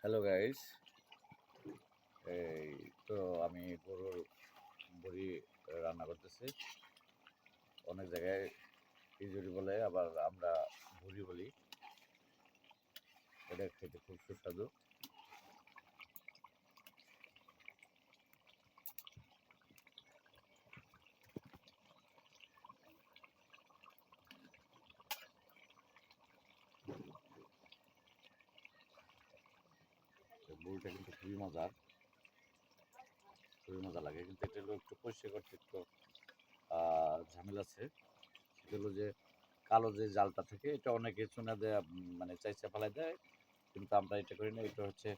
Hello guys, এই তো আমি গরুর বড়ি রান্না করতেছি। অনেক জায়গায় খিচুড়ি বলে, আবার আমরা ভুড়ি বলি। এটা খেতে খুব সুস্বাদু। বড়িটা কিন্তু খুবই মজার, খুবই মজা লাগে। কিন্তু এটা হলো একটু পরিষ্কার করতে একটু ঝামেলা আছে। সেটা হলো যে কালো যে জালটা থেকে এটা অনেকে চুনা দেয়া মানে চাইছে ফেলাই দেয়, কিন্তু আমরা এটা করি না। এটা হচ্ছে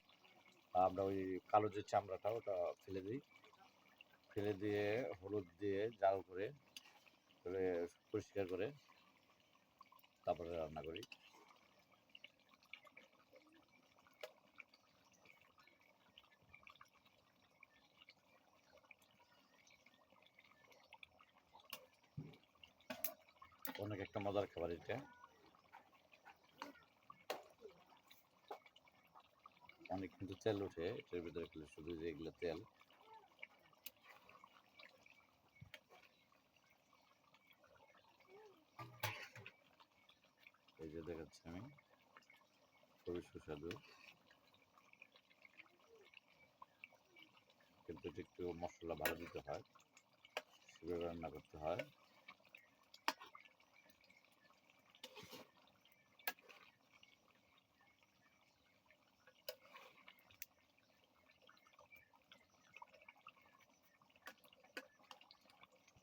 আমরা ওই কালো যে চামড়াটা ওটা ফেলে দিই, ফেলে দিয়ে হলুদ দিয়ে জাল করে পরিষ্কার করে তারপরে রান্না করি। অনেক একটা মজার খাবার এটা। অনেক কিন্তু তেল ওঠে এটার ভিতরে খেলে, শুধু যে এগুলো তেল। এই যে দেখাচ্ছি আমি, খুবই সুস্বাদু। কিন্তু এটা একটু মশলা ভালো দিতে হয়, সেভাবে রান্না করতে হয়।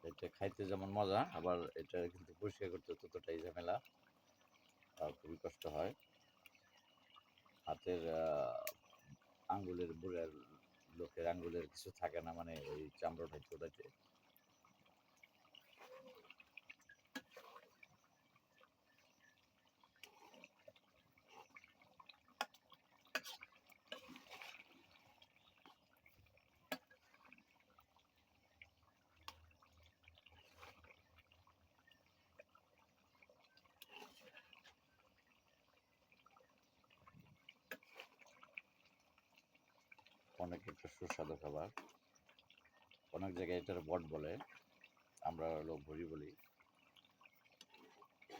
এটা খাইতে যেমন মজা, আবার এটা কিন্তু পরিষ্কার করতে ততটাই ঝামেলা, আর খুবই কষ্ট হয়। হাতের আঙ্গুলের বুড়ার লোকের আঙ্গুলের কিছু থাকে না, মানে ওই চামড়া উঠাইতে উঠাইতে। অনেক একটা সুস্বাদু খাবার। অনেক জায়গায় এটার বট বলে, আমরা হলো ভুড়ি বলি।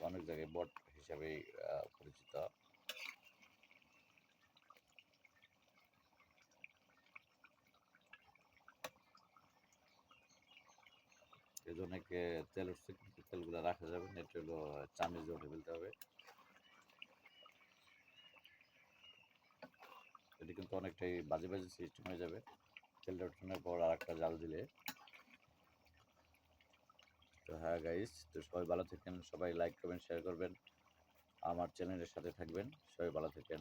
অনেক জায়গায় বট হিসাবেই পরিচিত। এই জন্য তেল উঠছে, কিন্তু তেলগুলো রাখা যাবে না। এটা হলো চামিচ দিয়ে উঠে ফেলতে হবে। এটা কিন্তু অনেকটাই বাজে বাজে সিস্টেম হয়ে যাবে তেলটা উঠানোর পর আর একটা জাল দিলে। তো হ্যাঁ গাইস, তো সবাই ভালো থাকেন, সবাই লাইক করবেন, শেয়ার করবেন, আমার চ্যানেলের সাথে থাকবেন। সবাই ভালো থাকেন।